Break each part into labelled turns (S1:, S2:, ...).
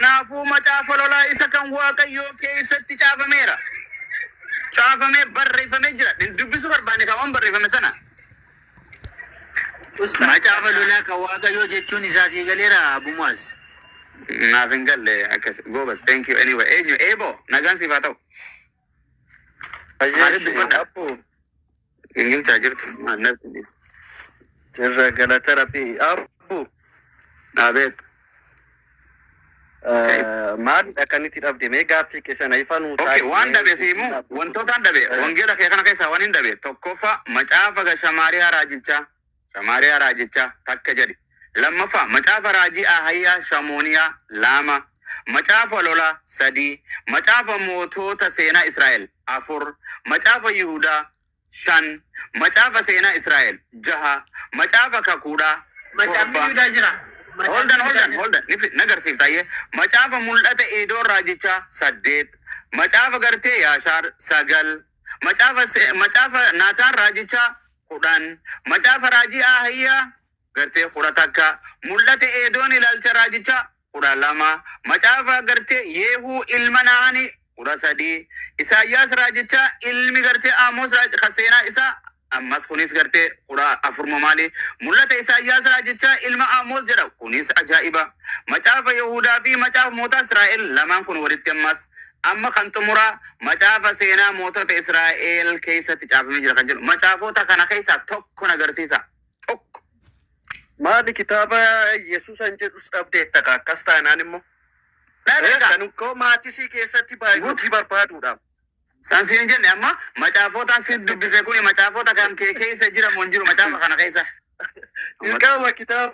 S1: Kanaafuu macaafa lolaa isa kan Waaqayyoo keessatti caafameera. Caafamee barreeffamee jira. Dubbisu barbaanne kan waan barreeffame sana.
S2: Macaafa lolaa kan Waaqayyoo jechuun isaa sii galeera Abumaas.
S1: Naaf hin galle akkas goobas. Thank you anyway. Eenyu eeboo nagaan siif haa ta'u. Maaliif dubbadha? Ingilchaa jirtu maannatti.
S3: Jirra galata rabbii abbu.
S1: Dhaabeet.
S3: Maalidha kan itti dhabde mee gaaffii keessan ifanuu
S1: Okay, waan dhabe siimu wantootaan dhabe wangeela kee kana keessaa waan hin dhabe tokkoffaa macaafa Shamaariyaa raajichaa takka jedhi. Lammaffaa macaafa raajii Ahayyaa Shamooniyaa lama, macaafa lolaa 3, macaafa mootota seenaa Israa'el 4, macaafa Yihuudaa 5, macaafa seenaa Israa'el 6, macaafa kakuudhaa
S2: Macaafa Yihuudaa jira.
S1: Hold on. Nagarsiif taayee macaafa mul'ata Edoon raajichaa 8, macaafa gartee Yaashaar 9, macaafa Naataan raajichaa 10, macaafa raajii Ahayyaa gartee 11, mul'ata Edoon ilaalcha raajichaa 12, macaafa gartee Yeehuu ilma Naani 13, Isaayyaas raajichaa ilmi gartee Amoos seenaa isaa ammas kunis gartee afurma maali mul'ata Isaayyaas raajichaa ilma Amoos jedha kunis ajaa'iba. Macaafa Yihuudaa fi macaafa mootota Israa'el lamaan kun walitti amma kan xumuraa macaafa seenaa mootota Israa'el keessatti caafamee jira kan jedhu macaafota kana keessaa tokko agarsiisa. Tokko
S3: maali kitaaba Yesuusan jedhus dhabde takka akkas taanaan immoo kan koo maatisii keessatti baay'ee barbaaduudha.
S1: Sansiin jenne amma macaafotaan si dubbise kun macaafota kan kee keessa jira moo jiru macaafa kana keessa?
S3: Ilkaama kitaaba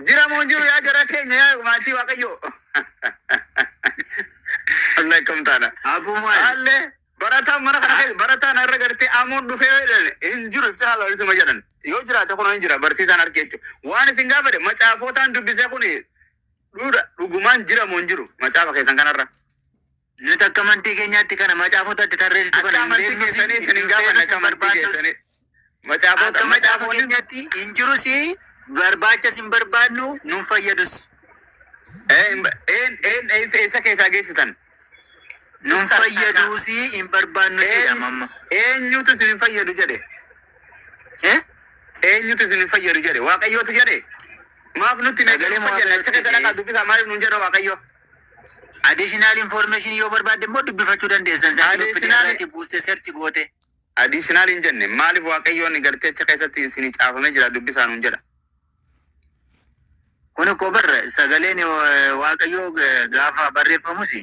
S1: jira moo jiru yaa jara keenya yaa maatii Waaqayyoo. Allah kamtaana.
S2: Abumaas.
S1: Alle barataan mana kana keessa barataan irra gartee amoon dhufee hin jiru ifti haala isuma jedhan. Yoo jiraate kun hin jira barsiisaan harki jechuudha. Waan isin gaafate macaafotaan dubbise kun dhugumaan jira moo jiru macaafa keessan kanarra?
S2: Nuti akka amantii keenyaatti kana macaafotatti tarreessitu kana
S1: hin beeknu isin gaafanne akka amantii keessanii.
S2: Akka macaafa keenyaatti hin jirus barbaachas hin barbaadnu nuun fayyadus.
S1: Eessa keessaa geessitan?
S2: Nuun fayyadus hin barbaadnu jedhama amma.
S1: Eenyutu isin fayyadu jedhe? Eenyutu isin fayyadu jedhe? Waaqayyootu jedhe? Maaf nutti meeqanii fayyadna? Achi keessa dhaqaa dubbisaa maaliif nuun jedha Waaqayyoo?
S2: Additional information yoo barbaadde immoo dubbifachuu dandeessan. Additional buustee search goote.
S1: Additional hin jenne maaliif Waaqayyoon gartee achi keessatti isin caafamee jira dubbisaa nuun jedha?
S2: Kun ko barra sagaleen Waaqayyoo gaafa barreeffamus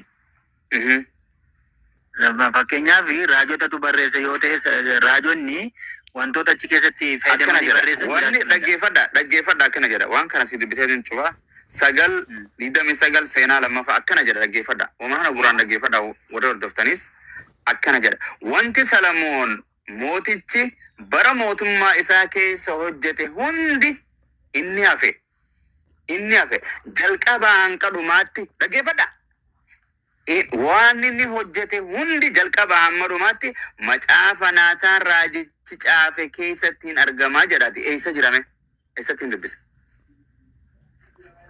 S2: fakkeenyaaf raajotatu barreessa yoo ta'e raajonni wantoota achi keessatti fayyadamanii barreessan
S1: wanni dhaggeeffadha akkana jedha waan kana si dubbisee hin cufaa. 9 seenaa lammaffaa akkana jedha dhaggeeffadha. Uumaana guraan dhaggeeffadha warra hordoftanis akkana jedha. Wanti Salamoon mootichi bara mootummaa isaa keessa hojjete hundi inni hafe jalqabaan qadumaatti dhaggeeffadha. Waan inni hojjete hundi jalqabaa hamma dhumaatti macaafa Naataan raajichi caafe keessatti hin argamaa jedhaati. Eessa jirame? Eessatti hin dubbise?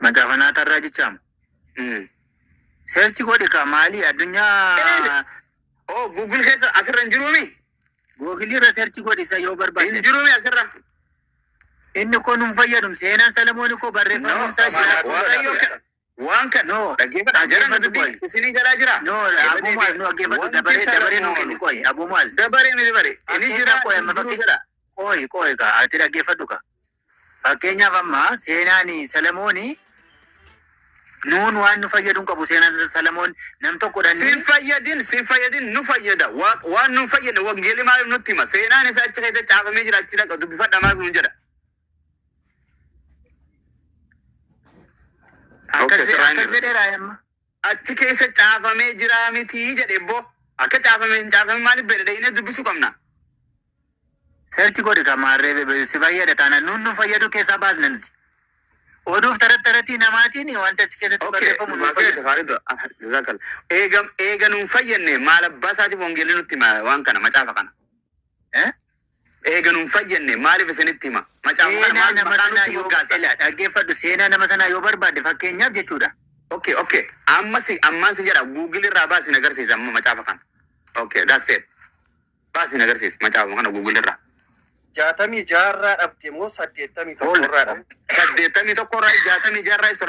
S2: Macaafa Naataan raajichaa. Search godhi ka maali addunyaa.
S1: Google keessa asirra hin jiruumi?
S2: Google irra search godhi isa yoo barbaadde.
S1: Hin jiruumi asirra?
S2: Inni kun nun fayyadum seenaan Salamoon ko barreeffamuun isaa jira.
S1: Waan kan dhaggeeffadha jedhan dubbii isinii galaa jira.
S2: Abumaas nu dhaggeeffadhu dabaree nu kenni qoy Abumaas.
S1: Dabaree miti bare inni jira
S2: qoy amma qoy ka ati dhaggeeffadhu ka. Fakkeenyaaf amma seenaan Salamoon nuun waan nu fayyadun qabu seenaan Salamoon nam tokko
S1: sin fayyadin nu fayyada waan nu fayyadne wangeelii maaliif nutti hima seenaan isaa achi keessa caafamee jira achi dhaqa dubbifadha maaliif nu jedha. Achi keessa caafamee jira miti jedhe boo akka caafamee maaliif beekne inni dubbisuu qabna.
S2: Search godhi ka maarree si fayyada taana nu fayyadu keessaa baasna nuti. Oduuf taratti namaatiin wanta achi keessatti barreeffamu nu fayyada.
S1: Eega nuun fayyadne maal abbaa isaatiif wangeelii nutti hima waan kana macaafa kana. Eega nuun fayyadne maaliif isinitti hima? Macaafa kana maal maqaa nutti moggaasa?
S2: Dhaggeeffadhu seenaa nama sanaa yoo barbaadde fakkeenyaaf jechuudha.
S1: Okay. Amma si jira Google irraa baasi nagarsiisa amma macaafa kana. Okay, that's it. Baasi nagarsiisa macaafa kana Google irraa.
S3: 66 dhabde moo 81 dhabde?
S1: 81 66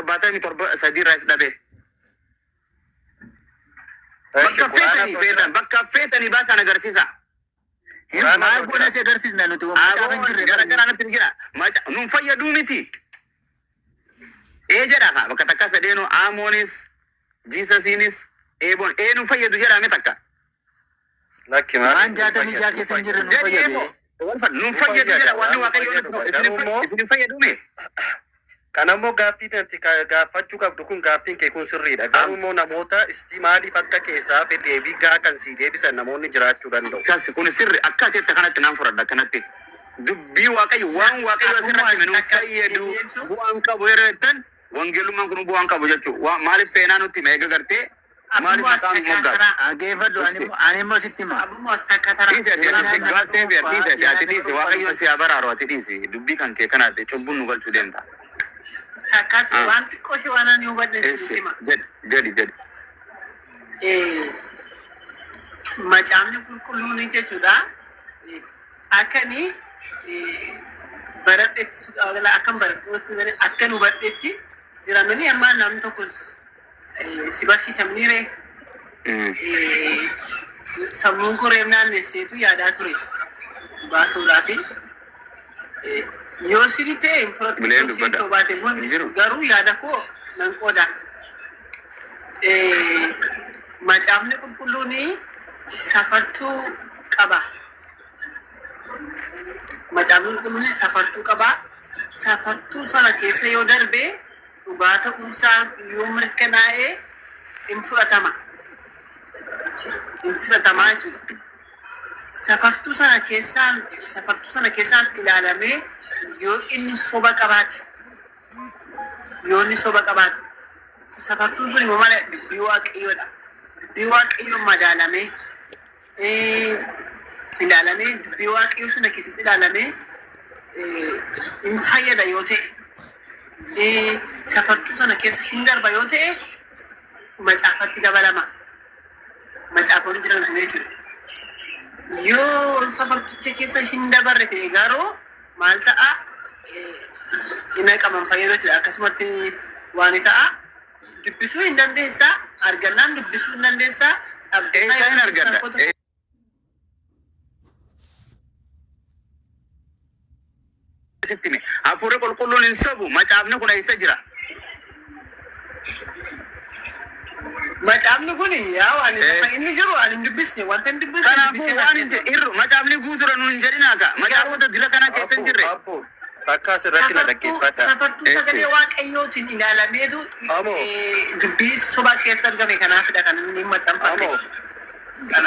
S1: 77 dhabe. Bakka feetanii baasa nagarsiisa.
S2: Maal goona si agarsiisna nuti macaafa hin jirre
S1: gara natti ni jira. Nun fayyaduu miti. Jedha bakka takka sadeenu Amoonis Jiisasiinis eeboon nun fayyadu jedhame takka.
S3: Lakki
S2: waan 66 keessa hin jirre nu fayyadu.
S1: Nun fayyadu jedha wanni waaqayyoon isin fayyadu mee?
S3: Kanammoo gaaffii tanti gaafachuu qabdu kun gaaffiin kee kun sirriidha. Garuu immoo namoota istimaaliif akka keessaa fi deebii gaa kan sii deebisan namoonni jiraachuu danda'u.
S1: Kasi kun sirri akka ati kanatti naan fudhadha kanatti. Dubbii waaqayyo waan waaqayyo asirratti nun fayyadu bu'aan qabu yeroo jettan wangeelummaan kun bu'aan qabu jechuudha. Maaliif seenaa nutti mee gartee? Maaliif maqaan moggaas?
S2: Geeffadhu ani immoo sitti hima.
S1: Dhiisi waaqayyo si abaraaru ati dhiisi dubbii kan kee kanaatti cubbuun nu galchuu deemta.
S4: Takkaatu waan xiqqoo shi waan ani hubadhe sitti hima.
S1: Jedhi.
S4: Macaafni qulqulluun jechuudha. Akkani baradhetti akkan baradhetti akkan hubadhetti jiramanii amma namni tokko si barsiisamni ree. Sammuun koreem naannesseetu yaadaa ture. Baasuudhaafi. Yoo sirrii ta'e fudhatu si tobaate garuu yaada koo nan qooda. Macaafni qulqulluun safartuu qaba. Macaafni qulqulluun safartuu qaba. Safartuu sana keessa yoo darbe dhugaa ta'uusaa yoo mirkanaa'e hin fudhatama. Hin fudhatamaa jechuudha. Safartuu sana keessaan ilaalamee yoo inni soba qabaate safartuun sun immoo mala dubbii waaqayyoodha. Dubbii waaqayyoon madaalamee dubbii waaqayyoo sana keessatti ilaalamee hin fayyada yoo ta'e safartuu sana keessa hin darba yoo ta'e macaafatti dabalama. Macaafoonni jiran kun jechuudha. Yoo safarticha keessa hin dabarre ta'e garuu maal ta'a? Inni qaban fayyadu jechuudha. Akkasumatti waan ta'a. Dubbisuu hin dandeessaa. Argannaan dubbisuu hin dandeessaa.
S1: Eessa hin argadda? Hafuurri qulqulluun hin sobu. Macaafni kun eessa jira?
S4: Macaafni kun yaa inni jiru ani hin dubbisne wanta hin dubbisne.
S1: Kanaafuu waan hin jirru macaafni guutuudha nuun hin jedhinaa kaa. Macaafota dila kana keessa hin jirre.
S3: Bakka asirratti na dhaggeeffata.
S4: Safartuu sagalee waaqayyootiin ilaalameetu dubbii sobaa keessatti argame kanaafidha kan inni maxxanfame.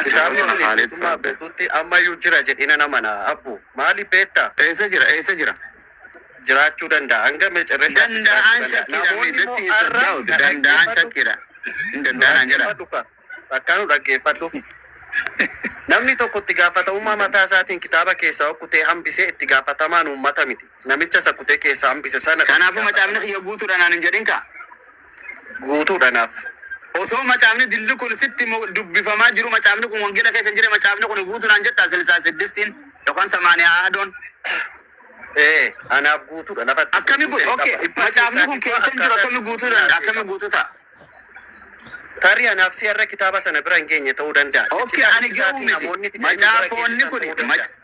S3: Kitaabni kun mootummaa beekuutti ammayyuu jira jedhina namana abbu maali beektaa?
S1: Eessa jira?
S3: Jiraachuu danda'a. Hanga meecerreeshaa
S1: danda'an shakkiidha. Danda'an shakkiidha. Danda'an jedha.
S3: Akkaanu dhaggeeffadhu. Namni tokko itti gaafatamummaa mataa isaatiin kitaaba keessaa okkutee hambisee itti gaafatamaan uummata miti. Namicha isa kutee keessaa hambise sana.
S1: Kanaafuu macaafni kiyya guutuudhaan hin jedhin kaa?
S3: Guutuudhaanaaf.
S1: Osoo macaafni dilli kun sitti dubbifamaa jiru macaafni kun wangeela keessa jire macaafni kun guutuudhaan jettaa silsaa 6 yookaan 8 ahadoon.
S3: Anaaf guutuudha lafatti.
S1: Akkami guutu? Okay. Macaafni kun keessa jiru akkami guutuudhaan akkami guutu ta'a?
S3: Tarii anaaf si'arra kitaaba sana bira hin geenye ta'uu danda'a.
S1: Okay, ani garuu miti. Macaafonni kun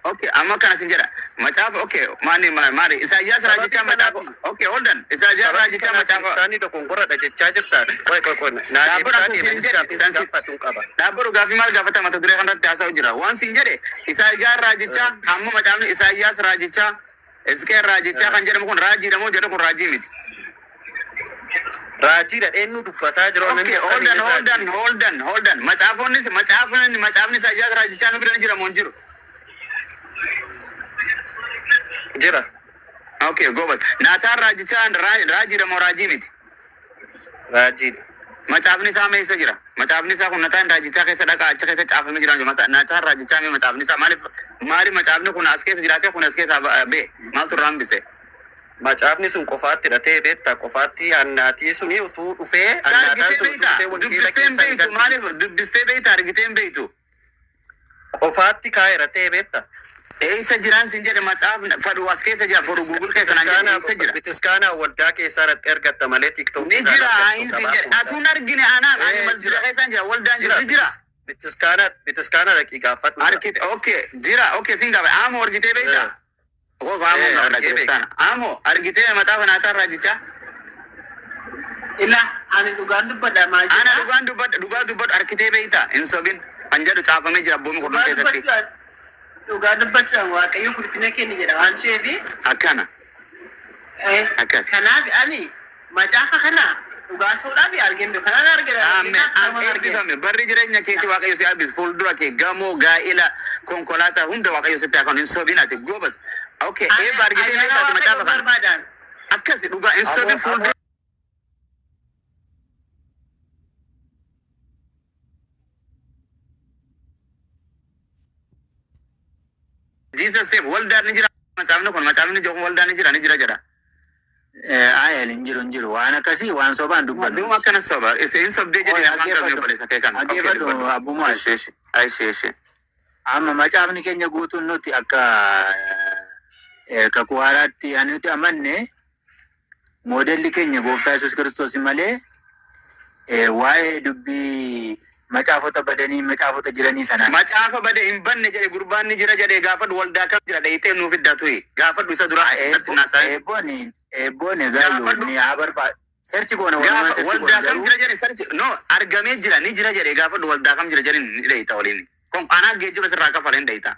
S1: okay, amma kana sin jedha. Macaafa okay, maali Isaayyaas raajichaa macaafa. Okay, hold on. Isaayyaas raajichaa macaafa.
S3: Kiristaanii dogongoradha jechaa jirta. Qoy. Naa deebisaa deebinis gaafatuun qaba.
S1: Dhaabbaru gaafii maal gaafata mata duree kanarratti haasa'u jira. Waan sin jedhe Isaayyaas raajichaa amma macaafni Isaayyaas raajichaa Hisqeel raajichaa kan jedhamu kun raajiidha moo jedhu kun raajii miti?
S3: Raajiidha eenyu dubbataa jiru.
S1: Okay, hold on. Macaafni Isaayyaas raajichaa nu bira jira moo hin jiru?
S3: Jira.
S1: Okay, gobal. Naataan raajichaa raajiidha moo raajii miti?
S3: Raajiidha.
S1: Macaafni isaa meessa jira. Macaafni isaa kun nataan raajichaa keessa dhaqa achi keessa caafamee jira. Naataan raajichaa mee macaafni isaa maali macaafni kun as keessa jiraatee kun as keessa bee maaltu irraa hambise?
S3: Macaafni sun qofaatti hidhatee beektaa qofaatti annaatii suni utuu dhufee annaataan sun dhufee wangeela keessaa hin galle.
S1: Dubbistee beektaa argiteen beektu.
S3: Qofaatti kaa'eera ta'ee beektaa.
S1: Eessa jiraan sin jedhe macaafni fadhu as keessa jira fadhu Google keessa naan jedhe eessa jira.
S3: Bitiskaanaa waldaa keessaa irratti ergatta malee TikTok.
S1: Ni jira hin sin jedhe atuun argine anaan ani masjida keessaan jira waldaan jira ni jira.
S3: Bitiskaanaa dhaqii gaafadhu.
S1: Arkite okay jira okay sin gaafa amo argitee beektaa. Oko amo argitee beektaa. Amo argitee macaafa naataa raajicha.
S4: Ila ani dhugaan dubbadha maal
S1: Ana dhugaan dubbadha arkitee beektaa hin sobin kan jedhu caafamee jira abboomi qulqulluu keessatti.
S4: dhugaa dubbachaan waaqayyo furfina kenni jedha waan ta'eef
S1: akkana akkas
S4: kanaaf ani macaafa kana dhugaa soodhaaf argeen beeku kanaan
S1: argame barri jireenya keetii waaqayyo si arbis fuuldura kee gamoo gaa'ila konkolaataa hunda waaqayyo sitti akka hin sobin ati gobas okay eebba argitee beektaa macaafa kana akkas dhugaa hin sobin fuuldura Jesus said, "Well done, Nijira." Macamno kon macamni joko well done Nijira jada.
S2: Ayel injiru wana kasi wan soban dubban.
S1: Dum akana soba. Is in subde jadi akan kami pada sakekan.
S2: Abu Mas.
S1: Ai she.
S2: Amma macamni kenya gutun nuti akka kakuarati anuti amanne modelli kenya Gooftaa Yesuus Kiristoos malee waa'ee dubbii macaafota badanii macaafota jiranii sana
S1: macaafa bade hin banne jedhe gurbaan ni jira jedhe gaafadhu waldaa kam jira dheeyitee nuuf iddatu gaafadhu isa dura
S2: eebboon egaa ni habarba search goona walumaa search goona
S1: waldaa kam jira jedhe search no argamee jira ni jira jedhe gaafadhu waldaa kam jira jedhe ni dheeyita waliin kon anaa geejjiba sirraa kafaleen dheeyita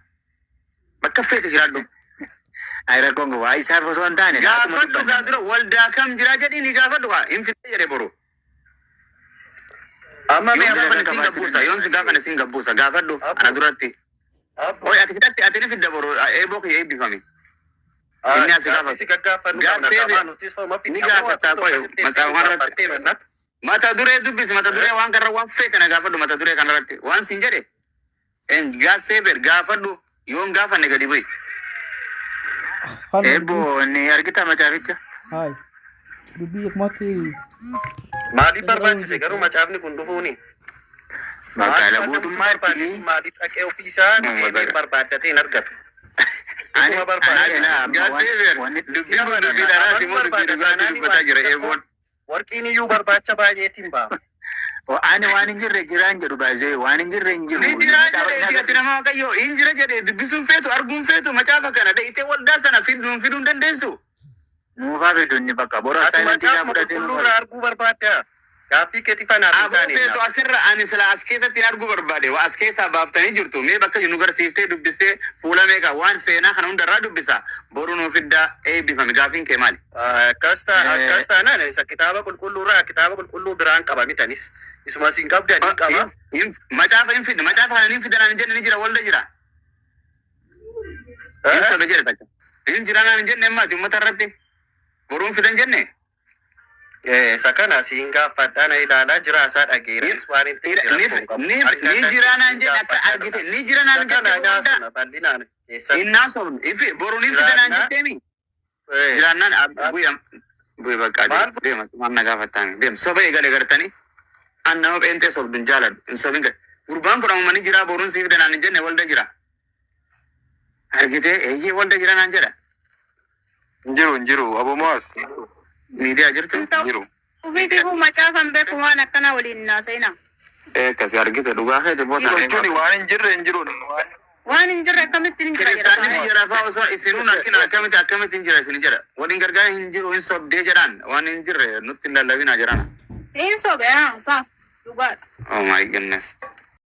S1: bakka feete jiraadhu
S2: ay rakkoon waa isaaf osoo hin taane
S1: gaafadhu gaa dura waldaa kam jira jedhe ni gaafadhu hin fite jedhe boru
S3: Amma
S1: me gafane singa busa yonsi gafane singa busa gafaddu ana duratti oy ati fidatti ati ni fidda boru ebo ke ebi fami inni asigafa
S3: sigagafa
S1: nuti so mafi ni gafata ko mata wara mata dure dubbis mata dure wan karra wan fete na gafaddu mata dure kan ratti wan sinjere en gaseber gafaddu yon gafane gadi boy
S2: ebo ni argita macaaficha
S5: hai dubbi yakmati
S3: maaliif barbaachise garuu macaafni kun dhufuuni
S2: maqaala guutummaatti
S3: maaliif dhaqee ofiisaa deemee barbaaddatee hin argatu warqiin iyyuu barbaacha baay'eetiin ba'a
S2: ani waan hin jirre jiraan jedhu baay'ee waan hin jirre hin jiru
S1: ni jiraan nama waaqayyo hin jira jedhe dubbisuun feetu arguun feetu macaafa kana dheeyitee waldaa sana fiduun dandeessu
S2: Mufa bedonni bakka bora silent ila fudate
S3: nurra argu barbaada gaaffii keetii fana argaani
S1: to asirra ani sila as keessatti argu barbaade wa as keessa baaftanii jirtu mee bakka nu garsiiftee dubbistee fuula meeqa waan seenaa kana hundarraa dubbisa boru nu fidda eebbifame gaaffiin kee maali
S3: akkasta naan isa kitaaba qulqulluu biraan qaba mitanis isuma siin qabda ni qaba
S1: macaafa hin fidda macaafa kana hin fidda naan jenne ni jira walda jira isa be jira takka hin jira naan jenne maati ummata irratti boruun fidan jenne
S3: sakana siin gaafadhaan ilaalaa jira isaa dhageeranis waan
S1: ni jira naan jenne akka argite ni jira naan jenne
S3: bal'inaan
S1: innaa sobne ifi boruun hin fidan naan jetteemi jiraannaan bu'e bakka deema manna gaafattaami deem soba eegale gartanii an nama pheentee sobdun jaaladhu hin sobin gurbaan kun ammani jira boruun sii fidan naan hin jenne walda jira argite eeyyee walda jira naan jedha
S3: Injiru, Abu Mas.
S1: Media jirtu?
S6: Injiru. Ufiti hu macaafan beeku waan akkana waliin naasayna.
S1: Kasi argite dhugaa keeti boota.
S3: Jechuun waan injiru.
S6: Waan hin jirre akkamitti hin jira jedha.
S1: Kiristaanni jira fa'aa osoo isinuun akkina akkamitti hin jira isin jira. Waliin gargaara hin jiru hin sobdee jedhaan waan hin jirre nutti hin lallabinaa jedhana.
S6: Hin sobe haa saa dhugaadha.
S1: Oh my goodness.